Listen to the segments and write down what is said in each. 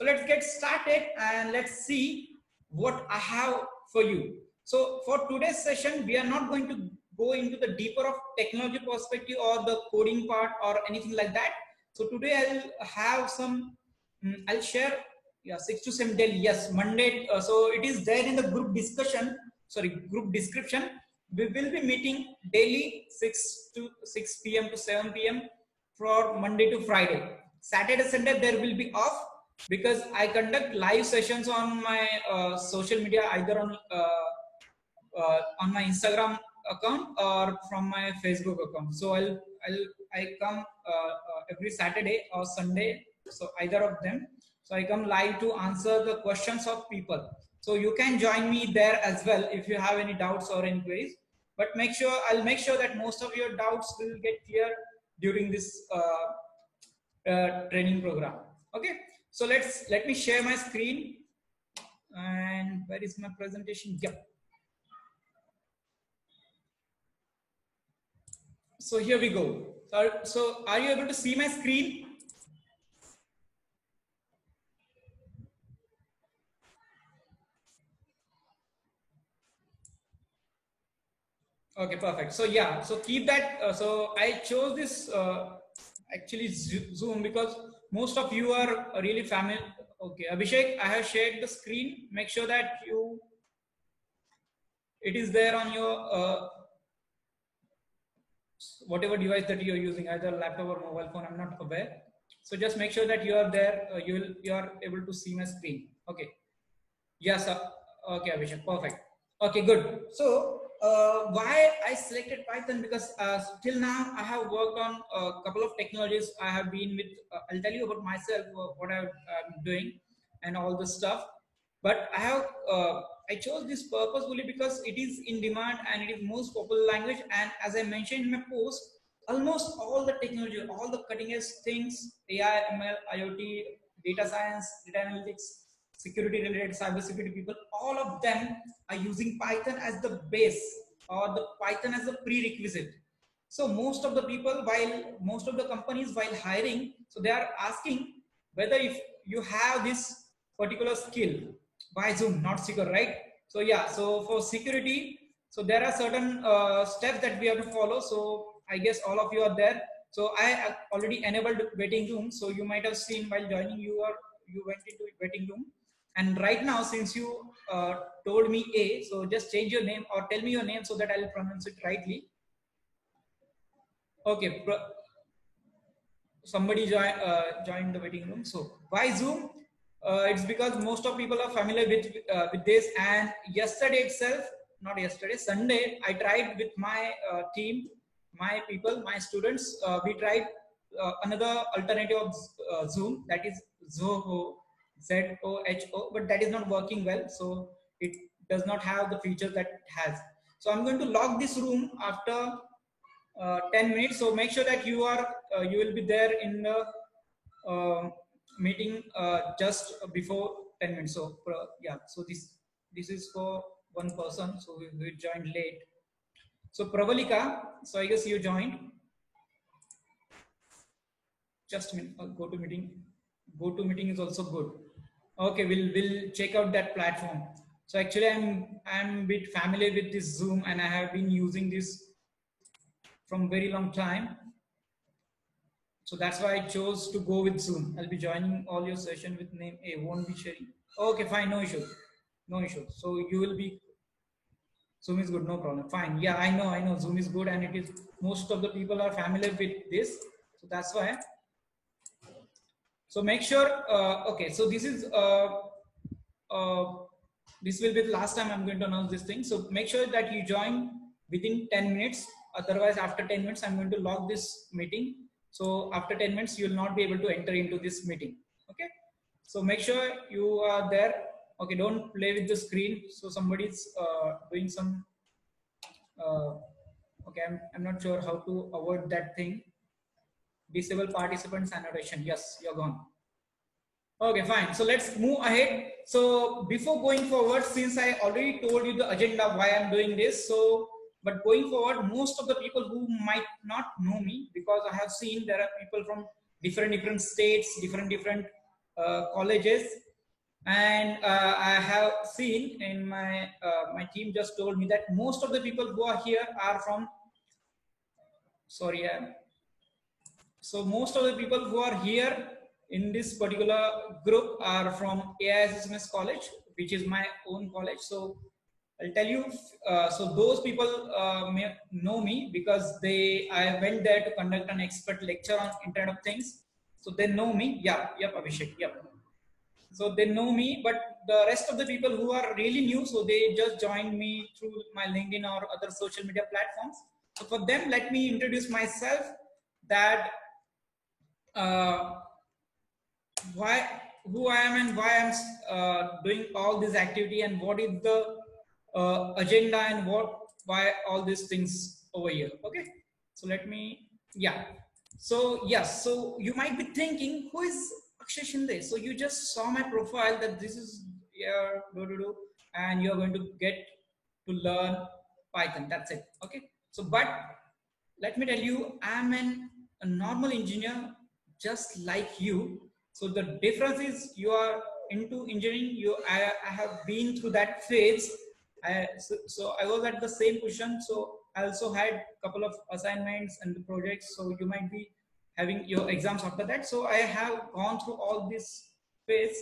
So let's get started and let's see what I have for you. So for today's session, we are not going to go into the deeper of technology perspective or the coding part or anything like that. So today I'll have some, I'll share, yeah, 6 to 7 daily, yes, Monday. So it is there in the group discussion, sorry, group description. We will be meeting daily 6 p.m. to 7 p.m. for Monday to Friday. Saturday, Sunday, there will be off because I conduct live sessions on my social media, either on my Instagram account or from my Facebook account. So I come every Saturday or Sunday, so either of them. So I come live to answer the questions of people. So you can join me there as well if you have any doubts or inquiries. But I'll make sure that most of your doubts will get clear during this training program. Okay, so let me share my screen. And where is my presentation? Yep. So here we go. So are you able to see my screen? Okay, perfect. So yeah, so keep that. So I chose this actually Zoom because most of you are really familiar. Okay, Abhishek, I have shared the screen. Make sure that it is there on your whatever device that you are using, either laptop or mobile phone. I'm not aware. So just make sure that you are there. You are able to see my screen. Okay. Yes. Okay, Abhishek. Perfect. Okay, good. So why I selected Python? Because till now I have worked on a couple of technologies. I have been with. I'll tell you about myself, what I'm doing, and all the stuff. But I chose this purposefully because it is in demand and it is most popular language. And as I mentioned in my post, almost all the technology, all the cutting edge things, AI, ML, IoT, data science, data analytics, security related, cyber security people, all of them are using Python as the base or the Python as a prerequisite. So most of the people, most of the companies while hiring, so they are asking whether if you have this particular skill by Zoom, not secure, right? So yeah, so for security, so there are certain steps that we have to follow. So I guess all of you are there. So I already enabled waiting room. So you might have seen while joining, you went into waiting room. And right now, since you told me A, so just change your name or tell me your name so that I'll pronounce it rightly. Okay, somebody joined the waiting room. So why Zoom? It's because most of people are familiar with this. And yesterday itself, not yesterday, Sunday, I tried with my team, my people, my students. We tried another alternative of Zoom, that is Zoho, ZOHO, but that is not working well. So it does not have the features that it has. So I'm going to log this room after 10 minutes. So make sure that you will be there in the meeting just before 10 minutes. So yeah, so this is for one person. So we joined late. So Pravalika, so I guess you joined. Just a minute. Go to meeting. Go to meeting is also good. Okay, we'll check out that platform. So actually, I'm a bit familiar with this Zoom, and I have been using this from very long time. So that's why I chose to go with Zoom. I'll be joining all your session with name A. Won't be sharing. Okay, fine, no issue, no issue. So you will be. Zoom is good, no problem. Fine. Yeah, I know. Zoom is good, and it is most of the people are familiar with this. So that's why. So make sure. Okay, so this is this will be the last time I'm going to announce this thing. So make sure that you join within 10 minutes. Otherwise, after 10 minutes, I'm going to log this meeting. So after 10 minutes, you will not be able to enter into this meeting. Okay. So make sure you are there. Okay. Don't play with the screen. So somebody's doing some, okay. I'm not sure how to avoid that thing. Disable participants annotation. Yes, you're gone. Okay, fine. So let's move ahead. So before going forward, since I already told you the agenda why I'm doing this, so but going forward, most of the people who might not know me, because I have seen there are people from different states, different colleges, and I have seen in my my team just told me that most of the people who are here are from, sorry, so most of the people who are here in this particular group are from AISSMS college, which is my own college. So I'll tell you, so those people may know me because I went there to conduct an expert lecture on Internet of Things. So they know me. Yeah, yep, Abhishek, yep. So they know me, but the rest of the people who are really new, so they just joined me through my LinkedIn or other social media platforms. So for them, let me introduce myself, that uh, why, who I am and why I'm doing all this activity, and what is the agenda, and why all these things over here. Okay, so let me, yeah. So yes, so you might be thinking, who is Akshay Shinde? So you just saw my profile that this is, yeah, and you're going to get to learn Python. That's it. Okay. So, but let me tell you, I'm a normal engineer just like you. So the difference is, you are into engineering. I have been through that phase. So I was at the same position. So I also had a couple of assignments and the projects. So you might be having your exams after that. So I have gone through all this phase,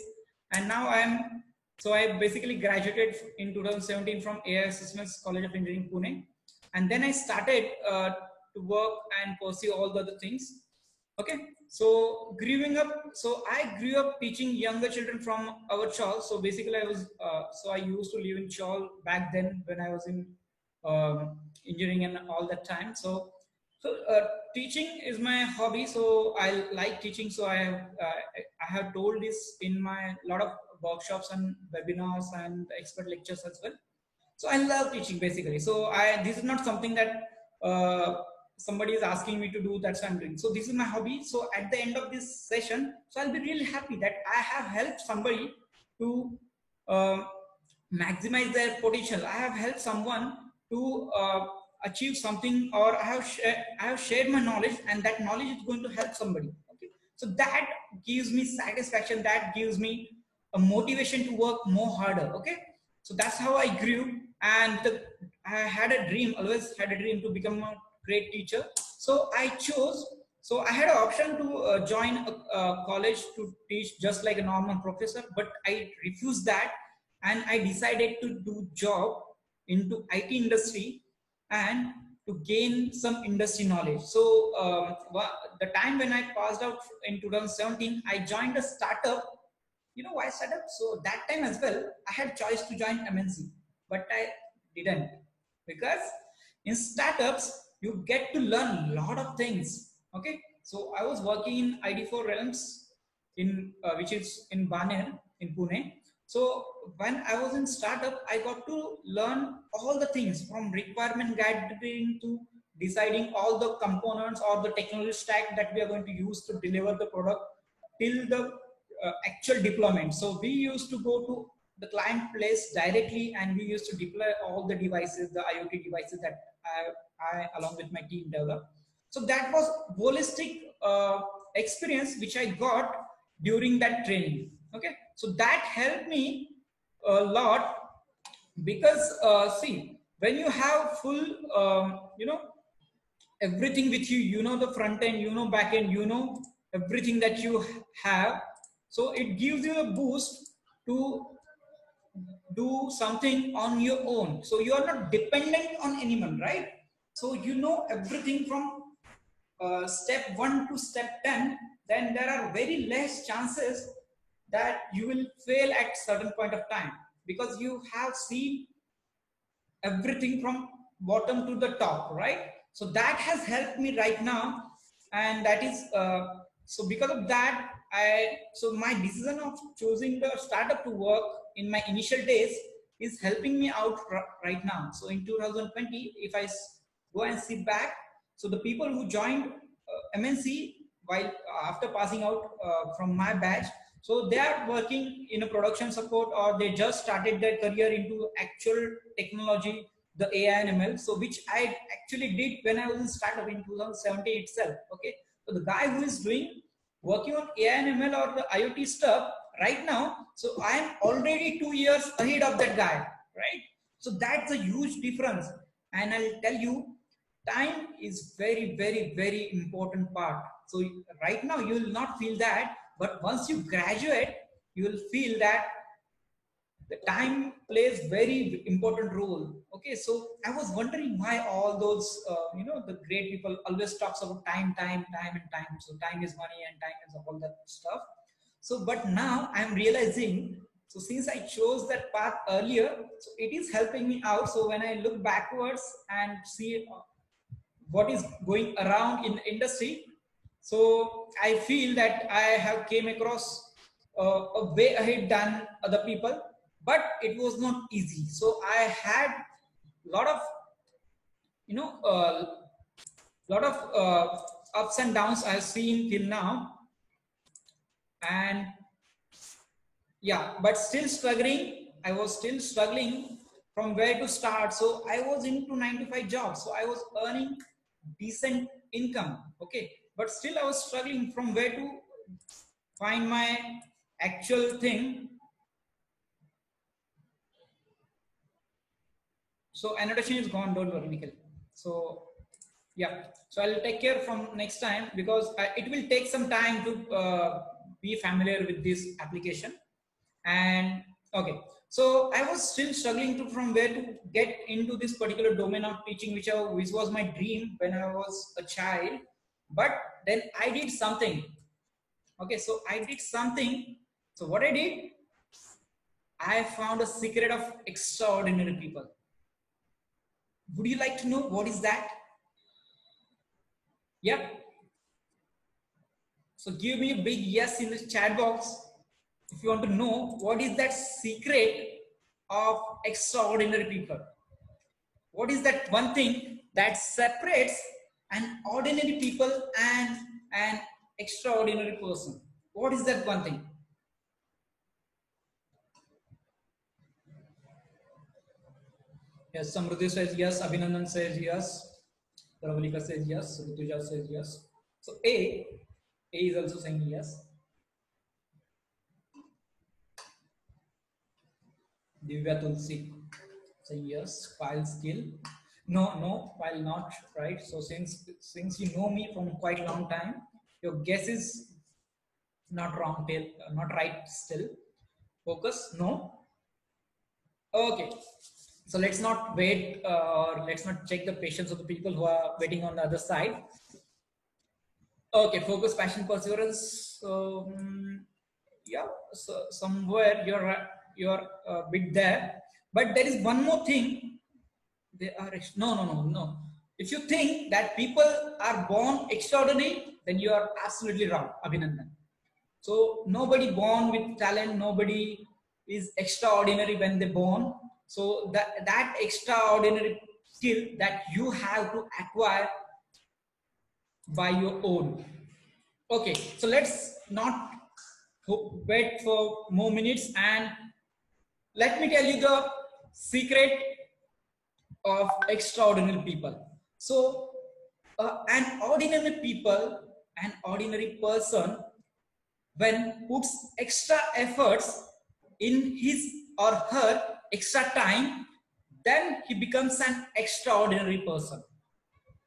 and now I basically graduated in 2017 from AISSMS College of Engineering, Pune, and then I started to work and pursue all the other things. Okay, so growing up, so I grew up teaching younger children from our Chawl. So basically, I used to live in Chawl back then when I was in engineering and all that time. So teaching is my hobby. So I like teaching. So I have told this in my lot of workshops and webinars and expert lectures as well. So I love teaching basically. So this is not something that somebody is asking me to do. That's what I'm doing. So this is my hobby. So at the end of this session, so I'll be really happy that I have helped somebody to uh, maximize their potential. I have helped someone to achieve something, or I have shared my knowledge, and that knowledge is going to help somebody. Okay, so that gives me satisfaction. That gives me a motivation to work more harder. Okay, so that's how I grew, and I had a dream, always had a dream to become a great teacher. So I chose. So I had an option to join a college to teach just like a normal professor, but I refused that, and I decided to do job into IT industry and to gain some industry knowledge. So the time when I passed out in 2017, I joined a startup. You know why startup? So that time as well, I had choice to join MNC, but I didn't, because in startups you get to learn a lot of things. Okay, so I was working in ID4 Realms in which is in Baner in Pune. So when I was in startup, I got to learn all the things from requirement gathering to deciding all the components or the technology stack that we are going to use to deliver the product till the actual deployment. So we used to go to the client place directly, and we used to deploy all the devices, the IoT devices that I along with my team developed. So that was holistic experience which I got during that training. Okay, so that helped me a lot, because see, when you have full everything with you, you know, the front end, you know, back end, you know, everything that you have, so it gives you a boost to do something on your own. So you are not dependent on anyone, right? So you know everything from step 1 to step 10. Then there are very less chances that you will fail at certain point of time, because you have seen everything from bottom to the top, right? So that has helped me right now, and that is so because of that, so my decision of choosing the startup to work in my initial days is helping me out right now. So in 2020, if I go and sit back, so the people who joined MNC while after passing out from my batch, so they are working in a production support, or they just started their career into actual technology, the AI and ML. So which I actually did when I was in startup in 2017 itself. Okay, so the guy who is doing working on AI and ML or the IoT stuff right now. So I am already 2 years ahead of that guy, right? So that's a huge difference. And I'll tell you, time is very, very, very important part. So right now you will not feel that, but once you graduate, you will feel that the time plays very important role. Okay, so I was wondering why all those the great people always talks about time, and time. So time is money and time is all that stuff. So but now I'm realizing, so since I chose that path earlier, so it is helping me out. So when I look backwards and see what is going around in the industry, so I feel that I have came across a way ahead than other people, but it was not easy. So I had a lot of you know lot of ups and downs I've seen till now. And yeah, but still struggling. I was still struggling from where to start. So I was into 9 to 5 jobs, so I was earning decent income. Okay, but still I was struggling from where to find my actual thing. So annotation is gone, don't worry, Nikhil. So yeah, so I'll take care from next time, because it will take some time to be familiar with this application. And okay, so I was still struggling to from where to get into this particular domain of teaching, which was my dream when I was a child. But then I did something. Okay, so I did something. So what I did, I found a secret of extraordinary people. Would you like to know what is that? Yep. So give me a big yes in the chat box if you want to know what is that secret of extraordinary people. What is that one thing that separates an ordinary people and an extraordinary person? What is that one thing? Yes, Samruddhi says yes, Abhinandan says yes, Pravalika says yes, Rutuja says yes. So A is also saying yes. Divya Tulsi saying yes. Pile skill. No, while not, right? So since you know me from quite a long time, your guess is not wrong till not right still. Focus, no. Okay. So let's not wait or let's not check the patience of the people who are waiting on the other side. Okay, focus, passion, perseverance. So yeah, so somewhere you're a bit there, but there is one more thing. They are no. If you think that people are born extraordinary, then you are absolutely wrong, Abhinandan. So nobody born with talent, nobody is extraordinary when they born. So that extraordinary skill that you have to acquire by your own. Okay, so let's not wait for more minutes, and let me tell you the secret of extraordinary people. So an ordinary person, when puts extra efforts in his or her extra time, then he becomes an extraordinary person.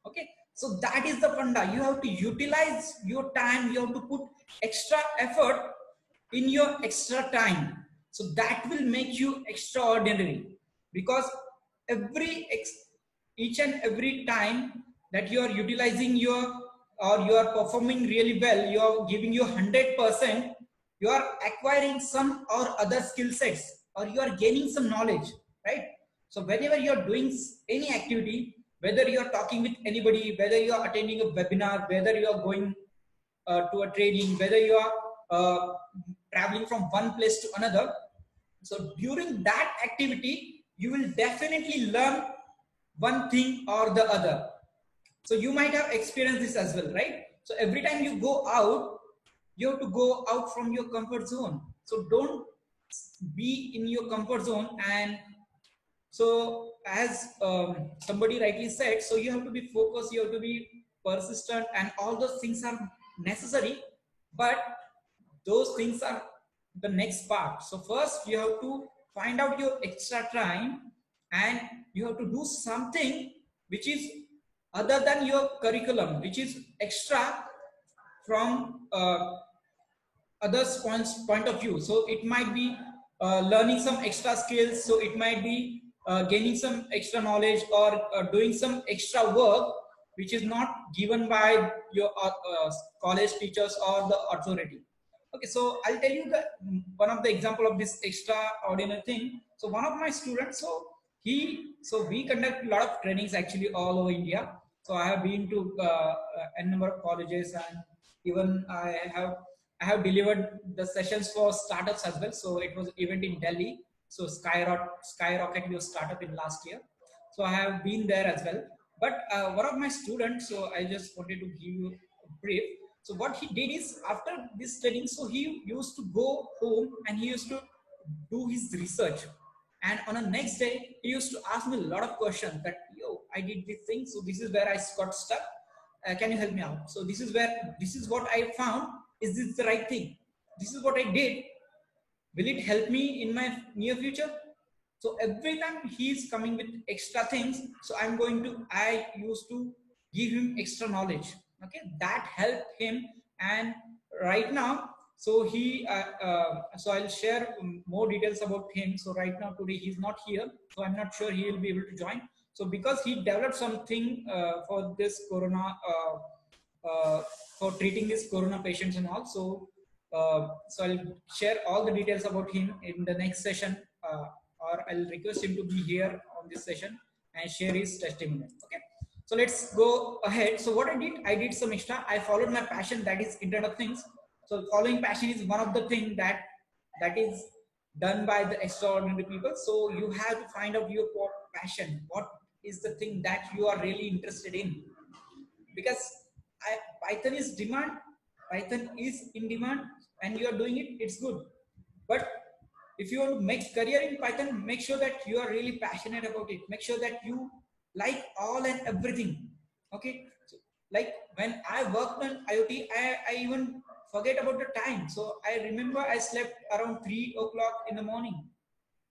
Okay, so that is the funda. You have to utilize your time, you have to put extra effort in your extra time, so that will make you extraordinary. Because each and every time that you are utilizing your or you are performing really well, you are giving you 100%, you are acquiring some or other skill sets, or you are gaining some knowledge, right? So whenever you are doing any activity, whether you are talking with anybody, whether you are attending a webinar, whether you are going to a training, whether you are traveling from one place to another, so during that activity you will definitely learn one thing or the other. So you might have experienced this as well, right? So every time you go out, you have to go out from your comfort zone. So don't be in your comfort zone. And so as somebody rightly said, so you have to be focused, you have to be persistent, and all those things are necessary. But those things are the next part. So first you have to find out your extra time, and you have to do something which is other than your curriculum, which is extra from others point of view. So it might be learning some extra skills, so it might be gaining some extra knowledge, or doing some extra work which is not given by your college teachers or the authority. Okay, so I'll tell you the one of the example of this extraordinary thing. So one of my students, so we conduct a lot of trainings actually all over India. So I have been to a number of colleges, and even I have delivered the sessions for startups as well. So it was event in Delhi. So Skyrocket your startup in last year. So I have been there as well. But one of my students, so I just wanted to give you a brief. So what he did is, after this training, so he used to go home and he used to do his research. And on the next day, he used to ask me a lot of questions that, yo, I did this thing. So this is where I got stuck. Can you help me out? So this is what I found. Is this the right thing? This is what I did. Will it help me in my near future? So every time he's coming with extra things, so I used to give him extra knowledge. Okay, that helped him. And right now, so I'll share more details about him. So right now, today he's not here, so I'm not sure he will be able to join. So because he developed something for this corona, for treating these corona patients and all. So I'll share all the details about him in the next session, or I'll request him to be here on this session and share his testimony. Okay. So let's go ahead. So what I did some extra. I followed my passion, that is Internet of Things. So following passion is one of the things that is done by the extraordinary people. So you have to find out your passion. What is the thing that you are really interested in? Because Python is demand, Python is in demand, and you are doing it, it's good. But if you want to make career in Python, make sure that you are really passionate about it. Make sure that you like all and everything. Okay. So, like when I worked on IoT, I even forget about the time. So I remember I slept around 3 o'clock in the morning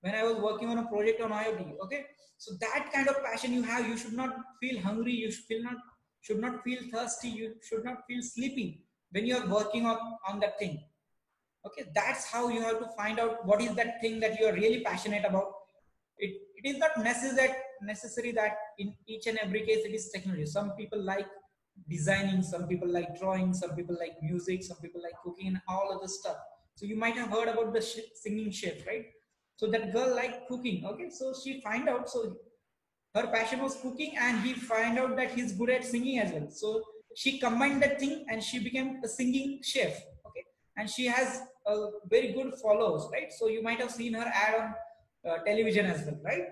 when I was working on a project on IoT. Okay. So that kind of passion you have, you should not feel hungry. You should not feel thirsty. You should not feel sleepy when you are working on that thing. Okay, that's how you have to find out what is that thing that you are really passionate about. It is not necessary that in each and every case it is technology. Some people like designing, some people like drawing, some people like music, some people like cooking and all other stuff. So you might have heard about the singing chef, right? So that girl liked cooking. Okay, so she find out, so her passion was cooking, and he find out that he's good at singing as well. So she combined that thing and she became a singing chef. Okay, and she has a very good followers, right? So you might have seen her ad on television as well, right?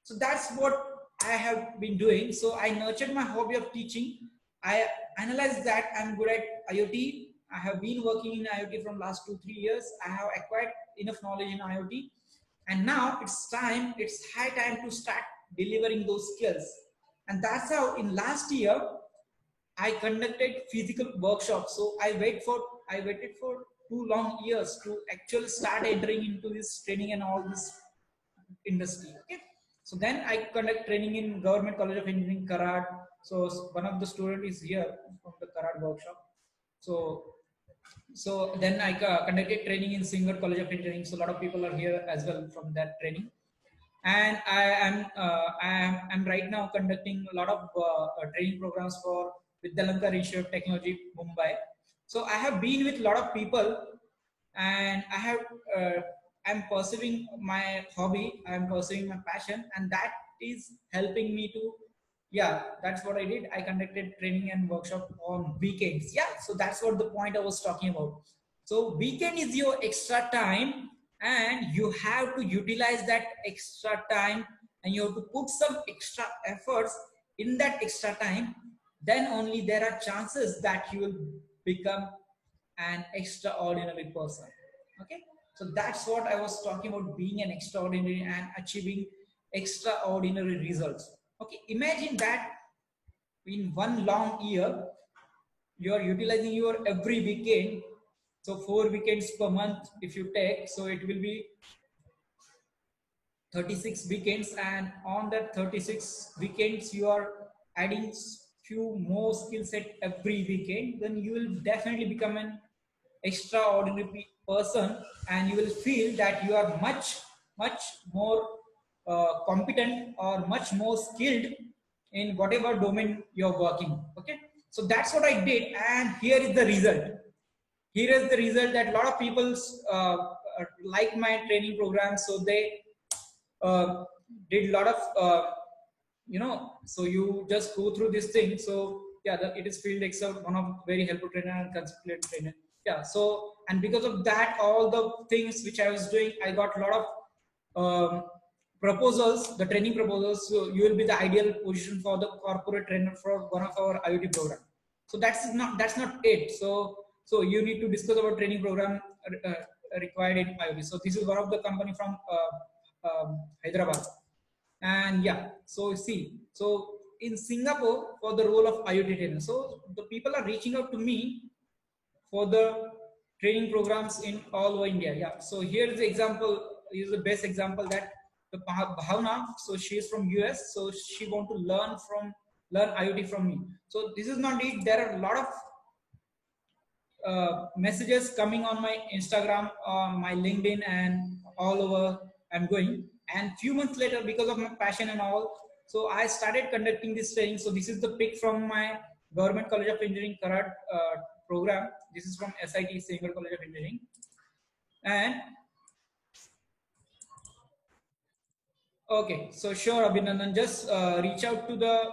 So that's what I have been doing. So I nurtured my hobby of teaching. I analyzed that I'm good at IoT. I have been working in IoT from last 2-3 years. I have acquired enough knowledge in IoT, and now it's high time to start delivering those skills. And that's how in last year I conducted physical workshops. So I waited for 2 long years to actually start entering into this training and all this industry. Okay. So then I conduct training in Government College of Engineering, Karad. So one of the student is here from the Karad workshop. So then I conducted training in Singar College of Engineering. So a lot of people are here as well from that training. And I'm right now conducting a lot of training programs for Vidyalanka Institute of Technology, Mumbai. So I have been with a lot of people, and I'm pursuing my hobby, I'm pursuing my passion, and that is helping me to, yeah, that's what I did. I conducted training and workshop on weekends. Yeah, so that's what the point I was talking about. So weekend is your extra time, and you have to utilize that extra time, and you have to put some extra efforts in that extra time. Then only there are chances that you will become an extraordinary person. Okay, so that's what I was talking about, being an extraordinary and achieving extraordinary results. Okay, imagine that in one long year you are utilizing your every weekend So 4 weekends per month if you take, so it will be 36 weekends, and on that 36 weekends you are adding few more skill set every weekend, then you will definitely become an extraordinary person, and you will feel that you are much more competent or much more skilled in whatever domain you're working. Okay, so that's what I did, and here is the result. Here is the result that a lot of people like my training program, so they did a lot of so you just go through this thing. So yeah, it is field excel, one of very helpful trainer and consultant trainer. Yeah, so and because of that, all the things which I was doing, I got a lot of proposals, the training proposals. So you will be the ideal position for the corporate trainer for one of our IoT program. So that's not it. So you need to discuss about training program required in IoT. So this is one of the company from Hyderabad. And yeah, so see, so in Singapore for the role of IoT trainer, so the people are reaching out to me for the training programs in all over India. Yeah, so here is the example, is the best example that the Bhavna, so she is from US, so she want to learn IoT from me. So this is not it. There are a lot of messages coming on my Instagram, my LinkedIn, and all over I'm going. And few months later, because of my passion and all, so I started conducting this training. So this is the pic from my Government College of Engineering Karad program. This is from SIT, Singapore College of Engineering. And okay, so sure, Abhinandan, just reach out to the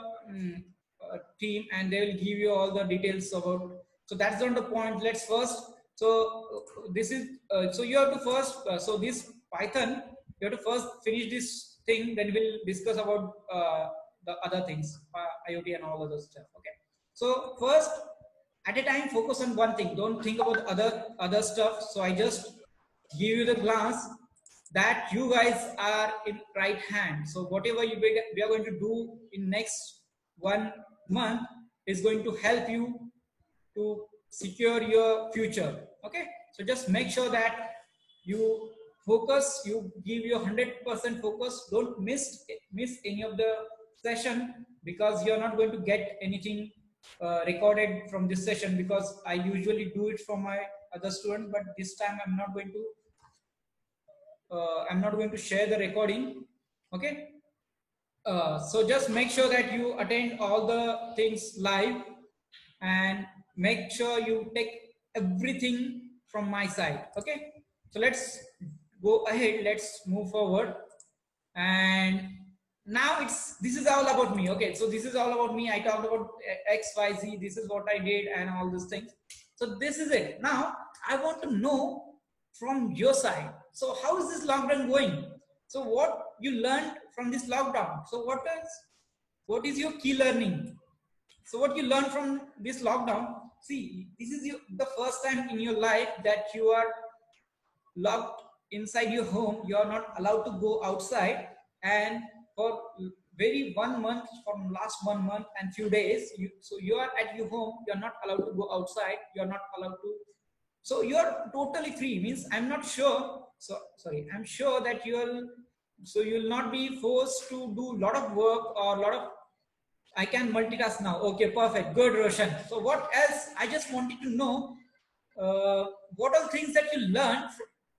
team and they will give you all the details about. So that's not the point. Let's first. So this is so you have to first. So this Python, you have to first finish this thing. Then we'll discuss about the other things, IoT and all other stuff. Okay. So first, at a time, focus on one thing. Don't think about other stuff. So I just give you the glance that you guys are in right hand. So whatever we are going to do in next 1 month is going to help you to secure your future. Okay, so just make sure that you focus, you give your 100% focus. Don't miss any of the session, because you're not going to get anything recorded from this session, because I usually do it for my other students, but this time I'm not going to share the recording. Okay, so just make sure that you attend all the things live, and make sure you take everything from my side. Okay, so let's go ahead, let's move forward. And now this is all about me. Okay, so this is all about me. I talked about XYZ, this is what I did and all these things. So this is it. Now I want to know from your side, so how is this lockdown going? So what you learned from this lockdown? So what is your key learning? So what you learn from this lockdown? See, this is the first time in your life that you are locked inside your home. You are not allowed to go outside, and for very 1 month, from last 1 month and few days, so you are at your home. You are not allowed to go outside. You are not allowed to. So you are totally free. Means I'm not sure. So sorry, I'm sure that you'll not be forced to do a lot of work or a lot of. I can multitask now. Okay, perfect. Good, Roshan. So what else? I just wanted to know what are things that you learned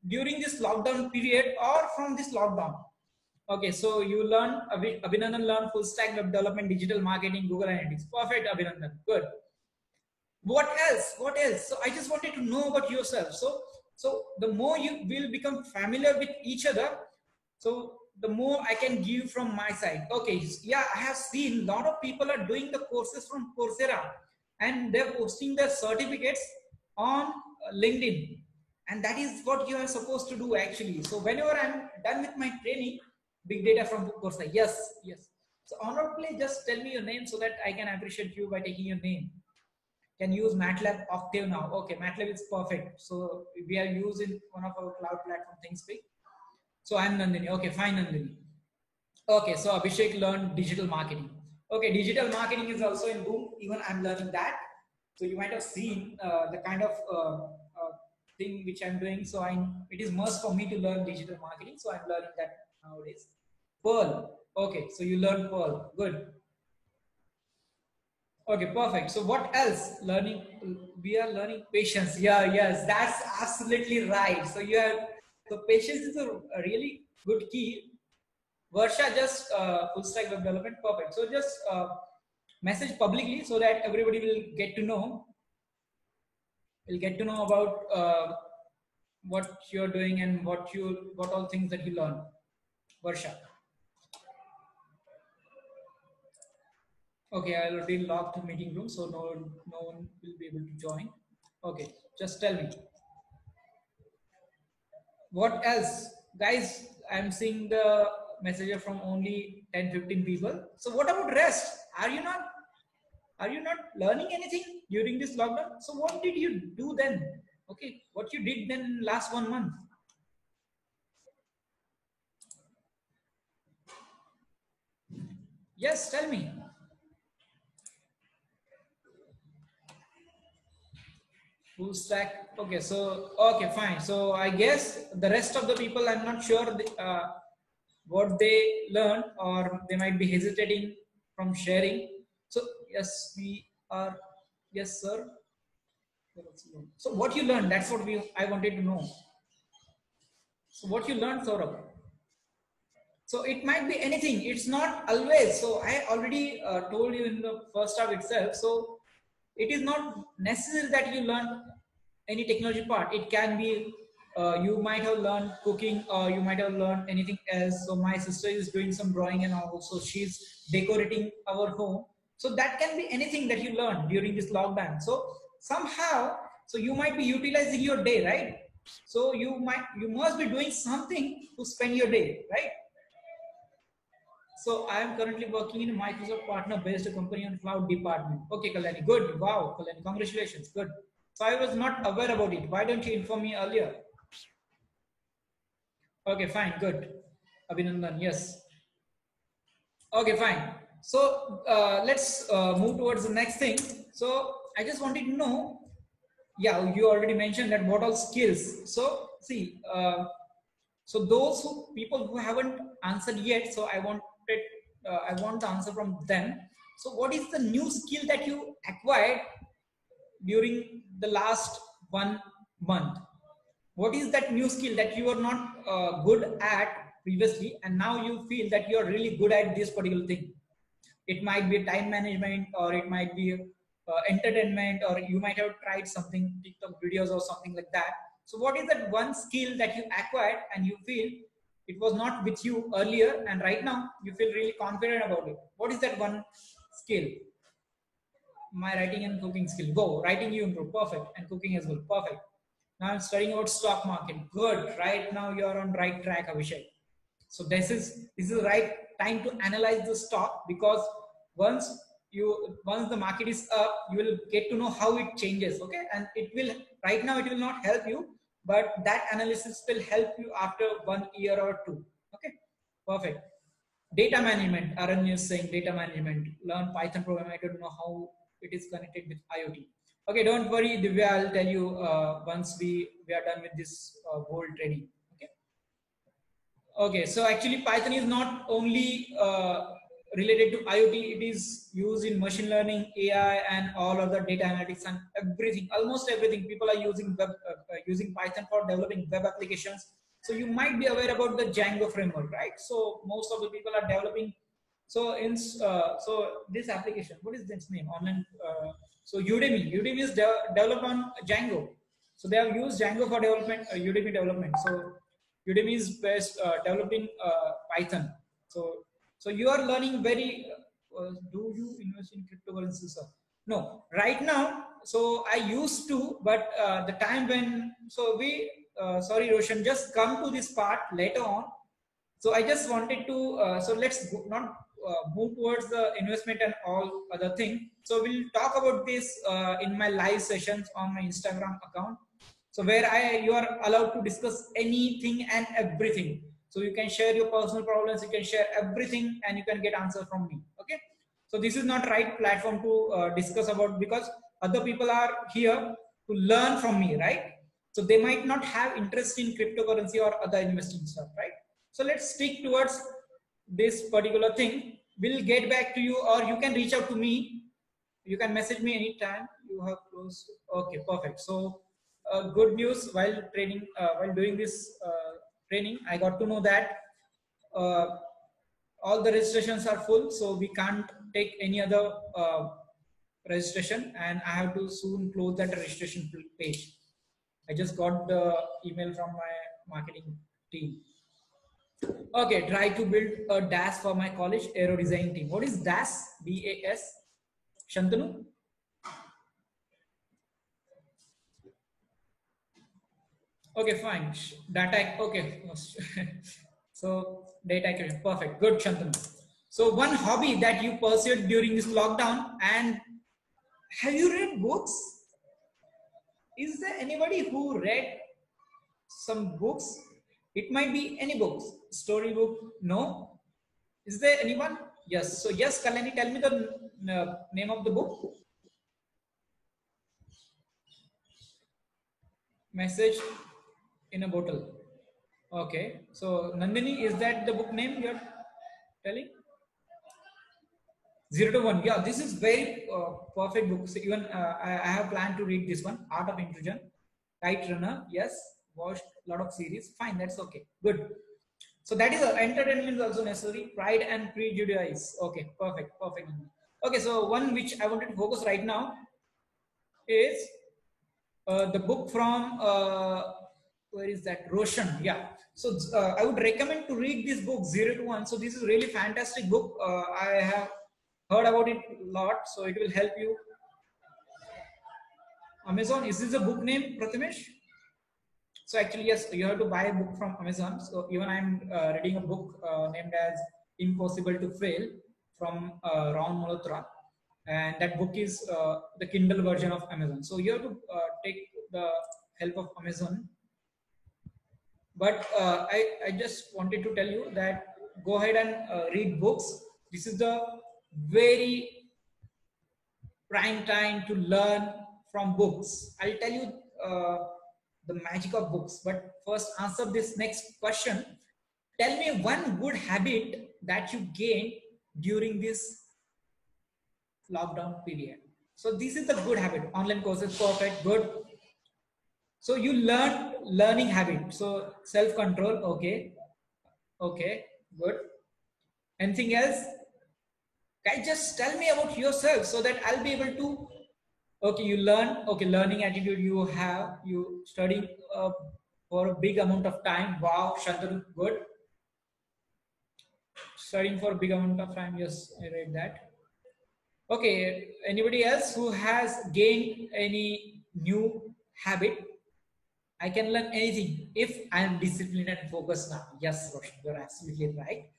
during this lockdown period or from this lockdown. Okay, so you learn, Abhinandan learned full stack web development, digital marketing, Google Analytics. Perfect, Abhinandan. Good. What else? What else? So I just wanted to know about yourself. So the more you will become familiar with each other, so the more I can give from my side. Okay, yeah, I have seen a lot of people are doing the courses from Coursera, and they're posting their certificates on LinkedIn, and that is what you are supposed to do actually. So whenever I'm done with my training, big data from Coursera, yes. So honorably, just tell me your name so that I can appreciate you by taking your name. Can use MATLAB Octave now. Okay, MATLAB is perfect. So we are using one of our cloud platform, ThingSpeak. So I'm Nandini. Okay, fine, Nandini. Okay, so Abhishek learned digital marketing. Okay, digital marketing is also in boom. Even I'm learning that. So you might have seen the kind of thing which I'm doing. So it is must for me to learn digital marketing. So I'm learning that nowadays. Perl. Okay, so you learn Perl. Good. Okay, perfect. So what else? Learning. We are learning patience. Yeah, yes, that's absolutely right. So you have. So patience is a really good key. Varsha just full stack web development. Perfect. So just message publicly so that everybody will get to know. Will get to know about what you're doing and what all things that you learn. Varsha. Okay, I already locked the meeting room, so no one will be able to join. Okay, just tell me what else, guys. I'm seeing the messenger from only 10-15 people. So what about rest? Are you not learning anything during this lockdown? So what did you do then? Okay, what you did then last 1 month? Yes, tell me. Full stack. Okay, so okay, fine. So I guess the rest of the people, I'm not sure what they learn, or they might be hesitating from sharing. So yes, we are. Yes, sir. So what you learned? That's what I wanted to know. So what you learned, Saurabh? So it might be anything. It's not always. So I already told you in the first half itself. So it is not necessary that you learn any technology part. It can be you might have learned cooking, or you might have learned anything else. So my sister is doing some drawing and also she's decorating our home. So that can be anything that you learn during this lockdown. So somehow, so you might be utilizing your day, right? So you must be doing something to spend your day, right? So I am currently working in a Microsoft partner-based company on cloud department. Okay, Kalani, good. Wow, Kalani, congratulations. Good. So I was not aware about it. Why don't you inform me earlier? Okay, fine, good. Abhinandan, yes. Okay, fine. So let's move towards the next thing. So I just wanted to know, yeah, you already mentioned that what all skills. So see, so those people who haven't answered yet, so I want the answer from them. So what is the new skill that you acquired during the last 1 month? What is that new skill that you are not good at previously, and now you feel that you are really good at this particular thing? It might be time management, or it might be entertainment, or you might have tried something, TikTok videos or something like that. So what is that one skill that you acquired and you feel it was not with you earlier, and right now you feel really confident about it? What is that one skill? My writing and cooking skill. Go, writing you improve, perfect, and cooking as well, perfect. Now I'm studying about stock market. Good, right now you are on right track, Abhishek. So this is the right time to analyze the stock, because once once the market is up, you will get to know how it changes. Okay, and it will, right now it will not help you, but that analysis will help you after 1 year or two. Okay, perfect. Data management. Aranya is saying data management. Learn Python programming. I don't know how it is connected with IoT. Okay, don't worry, Divya. I'll tell you once we are done with this whole training. Okay. Okay, so actually Python is not only related to IoT, it is used in machine learning, AI, and all other data analytics and everything, almost everything. People are using Python for developing web applications. So you might be aware about the Django framework, right? So most of the people are developing. So so this application, what is its name? Online. So Udemy is developed on Django. So they have used Django for development, Udemy development. So Udemy is best developing Python. So you are learning very. Do you invest in cryptocurrency, sir? No, right now. So I used to, but the time when sorry, Roshan, just come to this part later on. So I just wanted to. So let's not move towards the investment and all other thing. So we'll talk about this in my live sessions on my Instagram account. So where you are allowed to discuss anything and everything. So you can share your personal problems, you can share everything, and you can get answers from me. Okay. So this is not right platform to discuss about, because other people are here to learn from me, right? So they might not have interest in cryptocurrency or other investing stuff, right? So let's stick towards this particular thing. We'll get back to you, or you can reach out to me. You can message me anytime. You have closed. Okay, perfect. So good news, while training, while doing this training, I got to know that uh, all the registrations are full, so we can't take any other registration, and I have to soon close that registration page. I just got the email from my marketing team. Okay, try to build a DAS for my college aero design team. What is DAS? DAS? Shantanu? Okay, fine. Data, okay. So, data accuracy, perfect. Good, Shantanu. So, one hobby that you pursued during this lockdown, and have you read books? Is there anybody who read some books? It might be any books. Storybook? No. Is there anyone? Yes. So yes, Kalani, tell me the name of the book. Message in a Bottle. Okay. So Nandini, is that the book name you're telling? 0 to 1. Yeah, this is very perfect book. So even I have planned to read this one, Art of Intrusion. Kite Runner. Yes. Watched a lot of series. Fine. That's okay. Good. So that is entertainment is also necessary. Pride and Prejudice. Okay, perfect, perfect. Okay, so one which I wanted to focus right now is the book from where is that? Roshan. Yeah. So I would recommend to read this book 0 to 1. So this is really fantastic book. I have heard about it a lot, so it will help you. Amazon. Is this a book name, Prathamesh? So actually, yes, you have to buy a book from Amazon. So even I'm reading a book named as Impossible to Fail from Ron Malhotra, and that book is the Kindle version of Amazon. So you have to take the help of Amazon. But I just wanted to tell you that go ahead and read books. This is the very prime time to learn from books. I'll tell you the magic of books, but first answer this next question. Tell me one good habit that you gained during this lockdown period. So this is the good habit. Online courses, perfect, good. So you learn learning habit. So self-control, okay, okay, good. Anything else? Guys, just tell me about yourself so that I'll be able to. Okay, you learn. Okay, learning attitude you have. You studying for a big amount of time. Wow, Shantanu, good. Studying for a big amount of time. Yes, I read that. Okay, anybody else who has gained any new habit? I can learn anything if I am disciplined and focused now. Yes, Roshan, you're absolutely right.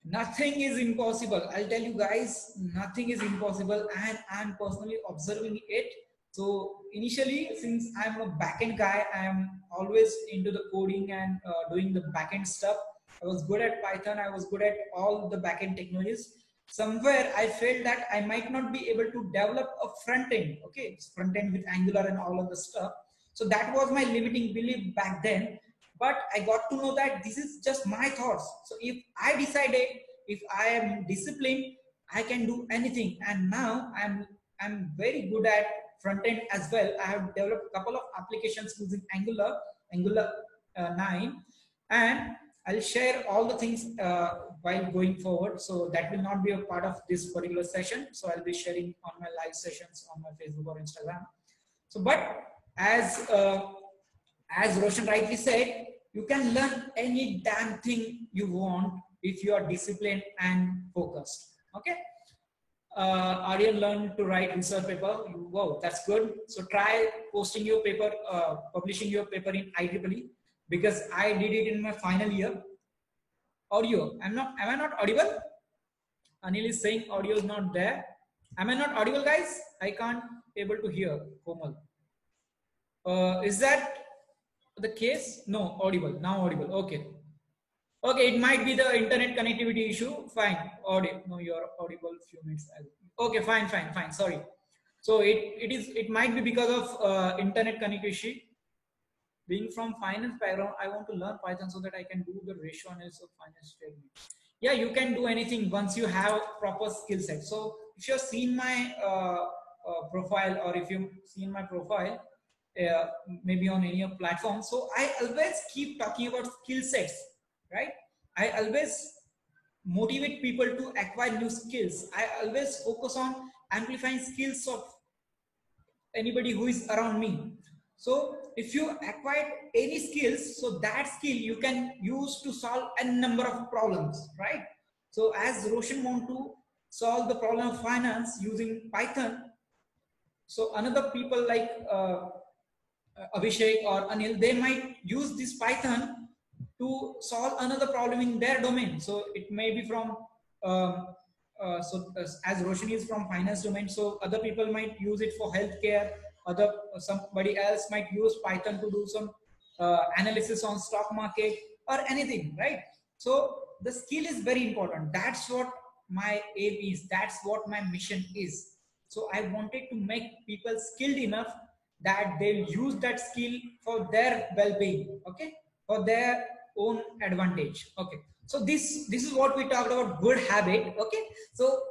Nothing is impossible. I'll tell you guys, nothing is impossible, and I'm personally observing it. So initially, since I'm a backend guy, I'm always into the coding and doing the backend stuff. I was good at Python. I was good at all the backend technologies. Somewhere I felt that I might not be able to develop a front end. Okay, front end with Angular and all of the stuff. So that was my limiting belief back then. But I got to know that this is just my thoughts. So if I decided, if I am disciplined, I can do anything. And now I'm very good at front end as well. I have developed a couple of applications using Angular 9, and I'll share all the things while going forward. So that will not be a part of this particular session. So I'll be sharing on my live sessions on my Facebook or Instagram. So, but as Roshan rightly said, you can learn any damn thing you want if you are disciplined and focused. Okay. Aryan learned to write research paper. Wow, that's good. So try posting your paper, publishing your paper in IEEE, because I did it in my final year. Audio. Am I not audible? Anil is saying audio is not there. Am I not audible, guys? I can't able to hear Komal. Is that the case? No, audible. Now audible. Okay. Okay, it might be the internet connectivity issue. Fine. Audio. No, you're audible few minutes ago. Okay, fine. Sorry. So it might be because of internet connectivity. being from finance background, I want to learn Python so that I can do the ratio analysis of finance statement. Yeah, you can do anything once you have proper skill set. So if you've seen my profile, or if you've seen my profile, uh, maybe on any of platforms, so I always keep talking about skill sets, right? I always motivate people to acquire new skills. I always focus on amplifying skills of anybody who is around me. So if you acquire any skills, so that skill you can use to solve a number of problems, right? So as Roshan want to solve the problem of finance using Python, so another people like Abhishek or Anil, they might use this Python to solve another problem in their domain. So it may be from as Roshan is from finance domain, so other people might use it for healthcare. Somebody else might use Python to do some analysis on stock market or anything, right? So the skill is very important. That's what my aim is. That's what my mission is. So I wanted to make people skilled enough that they'll use that skill for their well-being, okay, for their own advantage. Okay, so this is what we talked about, good habit. Okay, so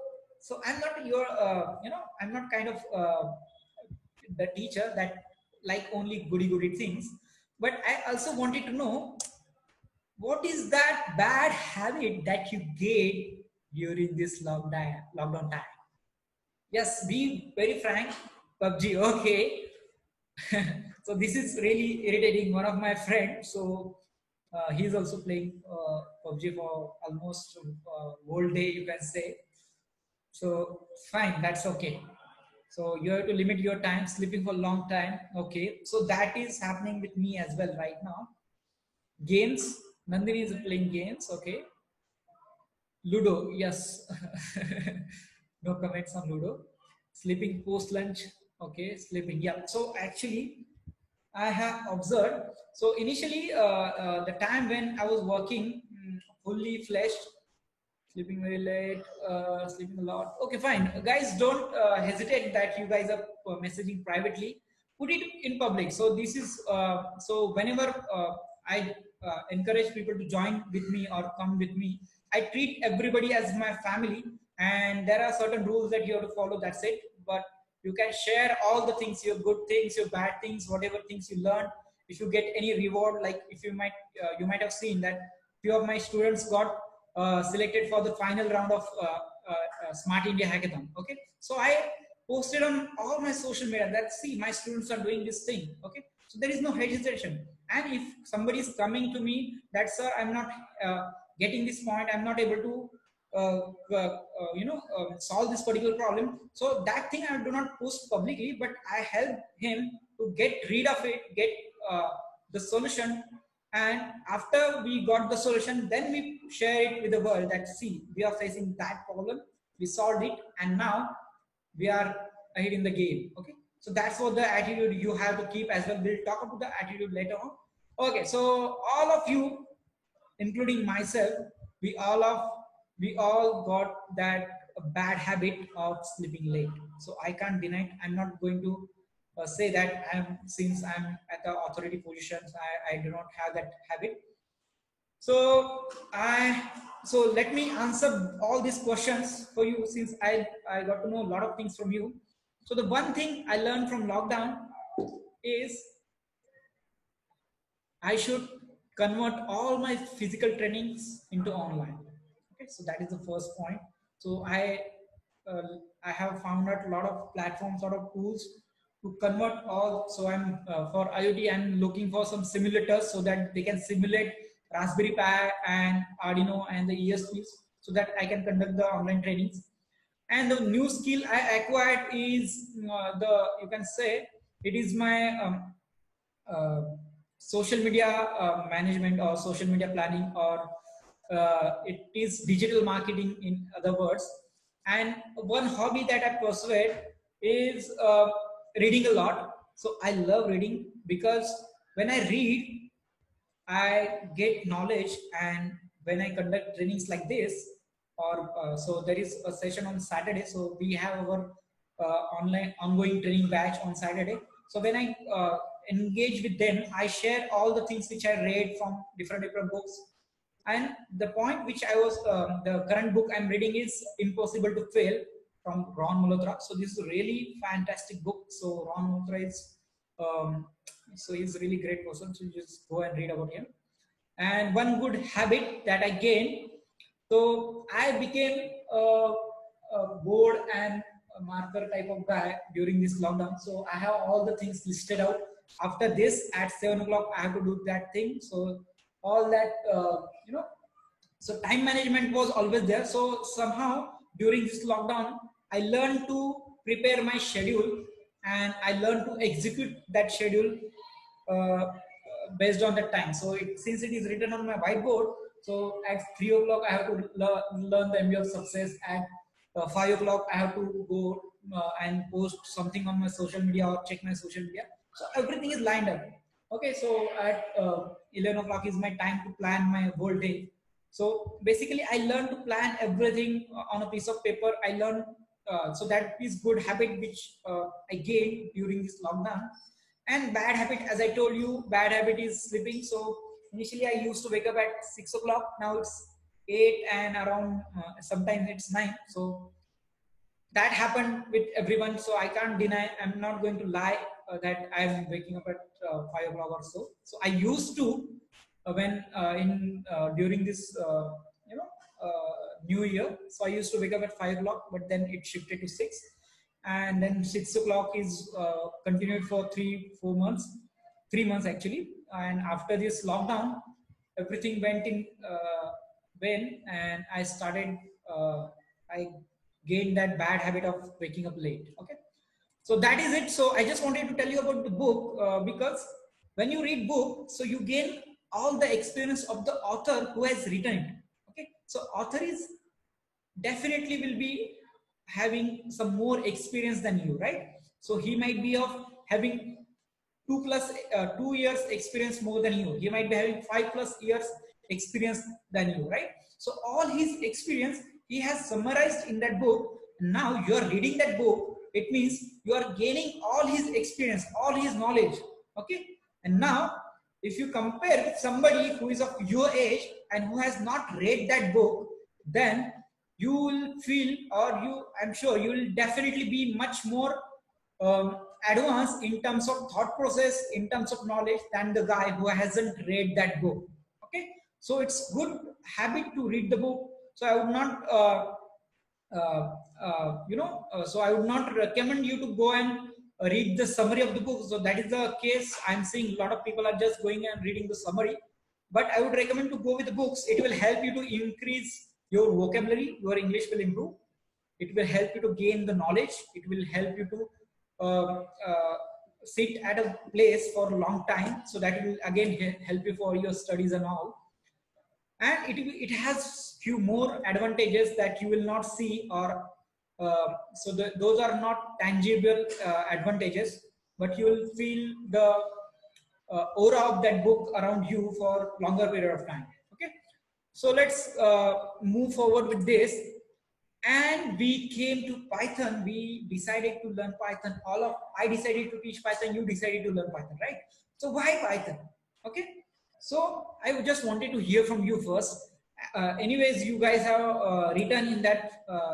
I'm not your I'm not kind of the teacher that like only goody things, but I also wanted to know what is that bad habit that you get during this lockdown time. Yes, be very frank. PUBG, okay. So this is really irritating. One of my friends, so he's also playing PUBG for almost whole day, you can say. So fine, that's okay. So you have to limit your time, sleeping for a long time. Okay, so that is happening with me as well right now. Games, Nandini is playing games. Okay, Ludo, yes. No comments on Ludo. Sleeping post lunch. Okay, sleeping. Yeah. So actually, I have observed. So initially, the time when I was working fully fleshed, sleeping very late, sleeping a lot. Okay, fine. Guys, don't hesitate that you guys are messaging privately. Put it in public. So this is so whenever I encourage people to join with me or come with me, I treat everybody as my family, and there are certain rules that you have to follow. That's it. But you can share all the things, your good things, your bad things, whatever things you learn. If you get any reward, like if you might have seen that few of my students got selected for the final round of Smart India Hackathon. Okay, so I posted on all my social media that see my students are doing this thing. Okay, so there is no hesitation. And if somebody is coming to me that sir, I'm not getting this point, I'm not able to solve this particular problem, so that thing I do not post publicly, but I help him to get rid of it, get the solution. And after we got the solution, then we share it with the world that see, we are facing that problem, we solved it, and now we are ahead in the game. Okay, so that's what the attitude you have to keep as well. We'll talk about the attitude later on. Okay, so all of you, including myself, we all got that bad habit of sleeping late. So I can't deny it. I'm not going to say that since I'm at the authority positions, I do not have that habit. So so let me answer all these questions for you, since I got to know a lot of things from you. So the one thing I learned from lockdown is I should convert all my physical trainings into online. Okay, so that is the first point. So uh, I have found out a lot of platforms, a lot of tools to convert all. So I'm for IoT, I'm looking for some simulators so that they can simulate Raspberry Pi and Arduino and the ESPs, so that I can conduct the online trainings. And the new skill I acquired is you can say it is my uh, social media management, or social media planning, or it is digital marketing in other words. And one hobby that I pursued is reading a lot. So I love reading because when I read, I get knowledge. And when I conduct trainings like this, or so there is a session on Saturday, so we have our online ongoing training batch on Saturday. So when I engage with them. I share all the things which I read from different books. And the point which I was, the current book I'm reading is Impossible to Fail from Ron Malhotra. So this is a really fantastic book. So Ron Malhotra is, so he's a really great person. So you just go and read about him. And one good habit that I gained, so I became a board and a marker type of guy during this lockdown. So I have all the things listed out. After this, at 7 o'clock, I have to do that thing. So all that, you know, so time management was always there. So somehow during this lockdown, I learned to prepare my schedule and I learned to execute that schedule based on the time. So since it is written on my whiteboard, so at 3 o'clock I have to learn the MBA of success. At 5 o'clock I have to go and post something on my social media or check my social media. So everything is lined up. Okay, so at 11 o'clock is my time to plan my whole day. So basically I learned to plan everything on a piece of paper. I learned, so that is good habit which I gained during this lockdown. And bad habit, as I told you, bad habit is sleeping. So initially I used to wake up at 6 o'clock. Now it's 8 and around, sometimes it's 9. So that happened with everyone. So I can't deny, I'm not going to lie that I'm waking up at 5 o'clock or so. So I used to, when during this, you know, new year. So I used to wake up at 5 o'clock, but then it shifted to 6. And then 6 o'clock is continued for 3 months, 3 months actually. And after this lockdown, everything went in and I started, I gained that bad habit of waking up late. Okay, so that is it. So I just wanted to tell you about the book, because when you read book, so you gain all the experience of the author who has written it. Okay, so author is definitely will be having some more experience than you, right? So he might be of having 2 years experience more than you. He might be having 5+ years experience than you, right? So all his experience he has summarized in that book. Now you are reading that book. It means you are gaining all his experience, all his knowledge. Okay, and now if you compare with somebody who is of your age and who has not read that book, then you will feel, or I'm sure you will definitely be much more advanced in terms of thought process, in terms of knowledge, than the guy who hasn't read that book. Okay, so it's good habit to read the book. So I would not, so I would not recommend you to go and read the summary of the book. So that is the case. I'm seeing a lot of people are just going and reading the summary, but I would recommend to go with the books. It will help you to increase your vocabulary, your English will improve. It will help you to gain the knowledge. It will help you to sit at a place for a long time. So that will again help you for your studies and all. And it has few more advantages that you will not see, or those are not tangible advantages, but you will feel the aura of that book around you for longer period of time. Okay, so let's move forward with this. And we came to Python. We decided to learn Python. I decided to teach Python. You decided to learn Python, right? So why Python? Okay, so I just wanted to hear from you first. Anyways, you guys have written in that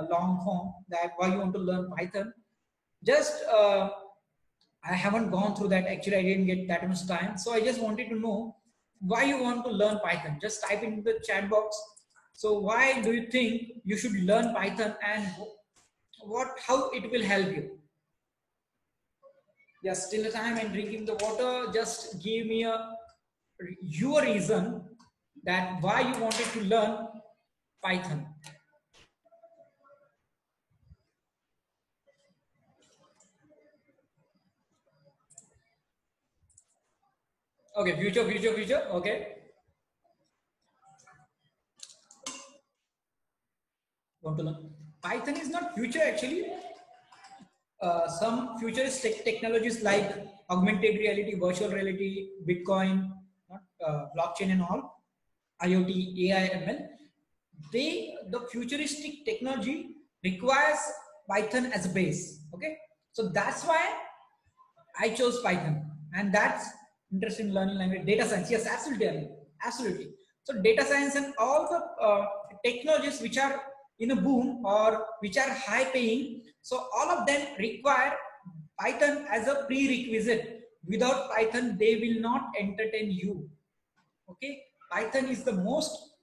long form that why you want to learn Python. Just I haven't gone through that. Actually, I didn't get that much time. So I just wanted to know why you want to learn Python. Just type in the chat box. So why do you think you should learn Python, and how it will help you? Just till the time and drinking the water, just give me your reason that why you wanted to learn Python. Okay, future. Okay. Want to learn Python is not future actually. Some futuristic technologies like augmented reality, virtual reality, Bitcoin, blockchain and all, IoT, AI, ML, the futuristic technology requires Python as a base. Okay, so that's why I chose Python. And that's interesting learning language. Data science, yes, absolutely, Anil. Absolutely. So data science and all the technologies which are in a boom or which are high paying, so all of them require Python as a prerequisite. Without Python, they will not entertain you. Okay, Python is the most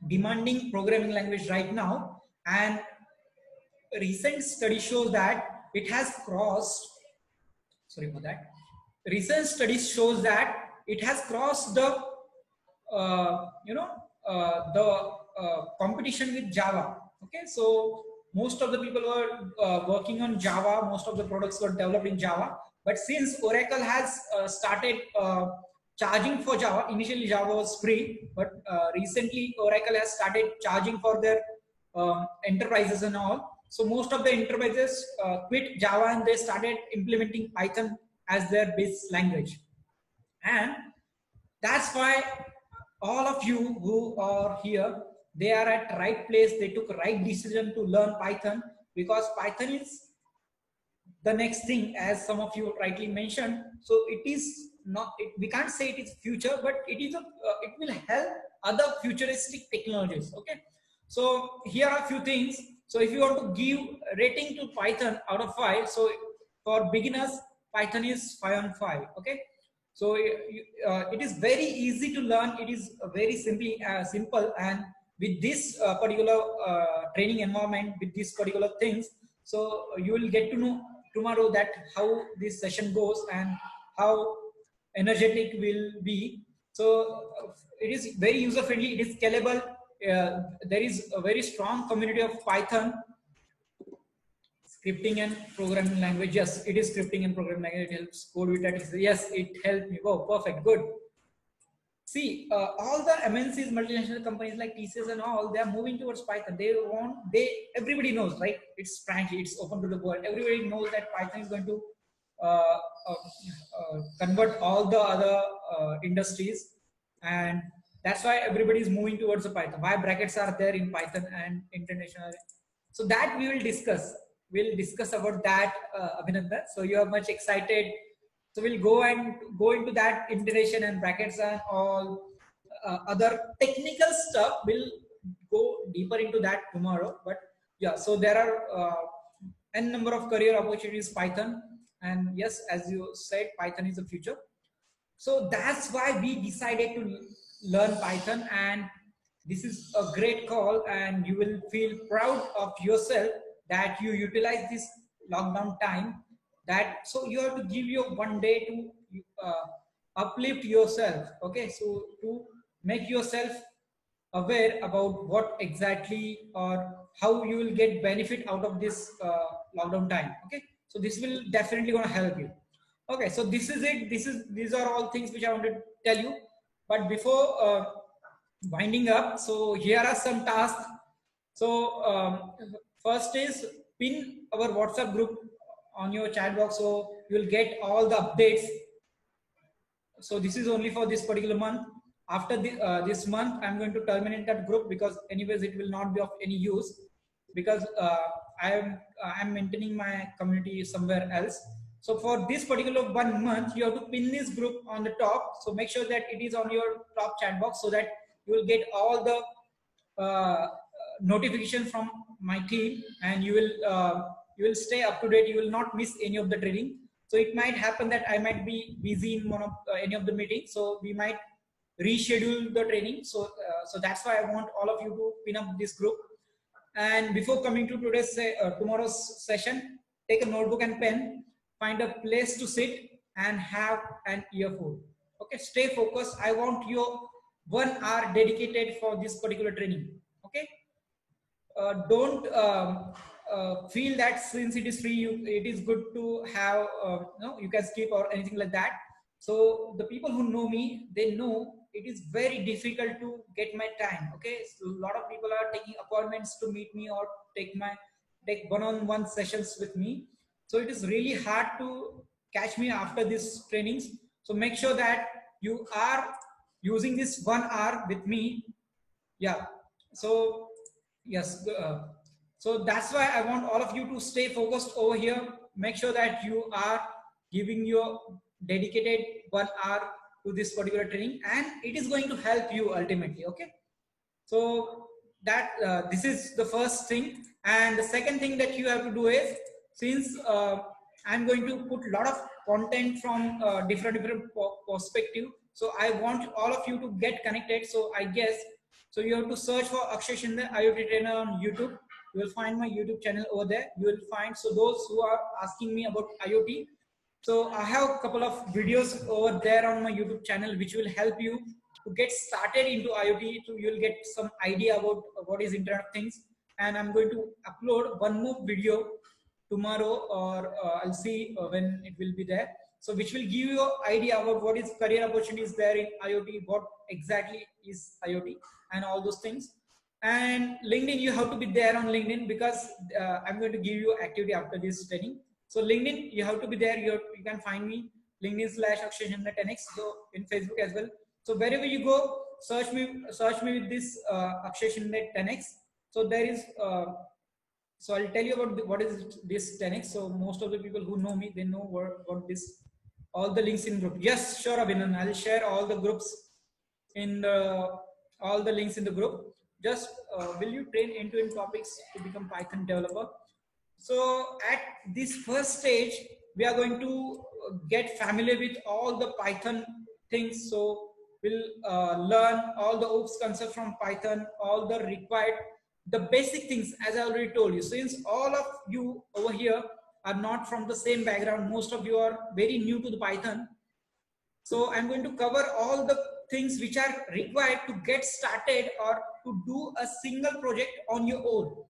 demanding programming language right now, and recent study shows that it has crossed, sorry for that, recent studies shows that it has crossed the you know the competition with Java. Okay, so most of the people were working on Java, most of the products were developed in Java, but since Oracle has started charging for Java, initially Java was free, but recently Oracle has started charging for their enterprises and all. So most of the enterprises quit Java and they started implementing Python as their base language. And that's why all of you who are here, they are at right place. They took right decision to learn Python, because Python is the next thing, as some of you rightly mentioned. So it is not, we can't say it is future, but it is it will help other futuristic technologies. Okay, so here are a few things. So if you want to give rating to Python out of 5, so for beginners, Python is 5 on 5. Okay, so it is very easy to learn. It is very simple, and with this particular training environment, with these particular things, so you will get to know tomorrow that how this session goes and how energetic will be. So it is very user friendly. It is scalable. There is a very strong community of Python scripting and programming language. Yes, it is scripting and programming language. It helps code with that. Yes, it helped me. Oh, perfect, good. See, all the MNCs, multinational companies like TCS and all, they are moving towards Python. Everybody knows, right? It's frankly, it's open to the world. Everybody knows that Python is going to convert all the other industries, and that's why everybody is moving towards the Python. Why brackets are there in Python and international? So that we will discuss. We'll discuss about that, Abhinandan. So you are much excited. So we'll go into that integration and brackets and all other technical stuff. We'll go deeper into that tomorrow. But yeah, so there are n number of career opportunities Python, and yes, as you said, Python is the future. So that's why we decided to learn Python, and this is a great call, and you will feel proud of yourself that you utilize this lockdown time. That so you have to give your one day to uplift yourself. Okay, so to make yourself aware about what exactly or how you will get benefit out of this lockdown time. Okay, so this will definitely going to help you. Okay, so this is it. These are all things which I wanted to tell you. But before winding up, so here are some tasks. So first is pin our WhatsApp group on your chat box, so you will get all the updates. So this is only for this particular month. After this month, I'm going to terminate that group, because anyways it will not be of any use, because I'm maintaining my community somewhere else. So for this particular 1 month, you have to pin this group on the top. So make sure that it is on your top chat box, so that you will get all the notification from my team, and you will stay up to date. You will not miss any of the training. So it might happen that I might be busy in one of any of the meetings, so we might reschedule the training. So so that's why I want all of you to pin up this group. And before coming to tomorrow's session, take a notebook and pen, find a place to sit and have an earphone. Okay, stay focused. I want your 1 hour dedicated for this particular training. Okay, don't feel that since it is free, it is good to have no, you can skip or anything like that. So the people who know me, they know it is very difficult to get my time. Okay, so a lot of people are taking appointments to meet me or take one-on-one sessions with me. So it is really hard to catch me after these trainings. So make sure that you are using this 1 hour with me. Yeah, so yes, so that's why I want all of you to stay focused over here. Make sure that you are giving your dedicated 1 hour to this particular training, and it is going to help you ultimately. Okay, so that this is the first thing. And the second thing that you have to do is, since I'm going to put a lot of content from different perspective, so I want all of you to get connected. So I guess, so you have to search for Akshay Shinde IoT Trainer on YouTube. You will find my YouTube channel over there. You will find, so those who are asking me about IoT, so I have a couple of videos over there on my YouTube channel which will help you to get started into IoT. So you'll get some idea about what is Internet of Things. And I'm going to upload one more video tomorrow, or I'll see when it will be there. So which will give you an idea about what is career opportunities there in IoT, what exactly is IoT, and all those things. And LinkedIn, you have to be there on LinkedIn, because I'm going to give you activity after this training. So LinkedIn, you have to be there. You can find me LinkedIn/Akshay Shinde 10x. So in Facebook as well. So wherever you go, search me with this Akshay Shinde 10x. So there is. So I'll tell you about what is this 10x. So most of the people who know me, they know what this. All the links in group. Yes, sure, Abhinan. I'll share all the groups in all the links in the group. Just will you train end-to-end topics to become Python developer? So at this first stage, we are going to get familiar with all the Python things. So we'll learn all the OOPS concepts from Python, all the required, the basic things, as I already told you. Since all of you over here are not from the same background, most of you are very new to the Python. So I'm going to cover all the things which are required to get started or to do a single project on your own.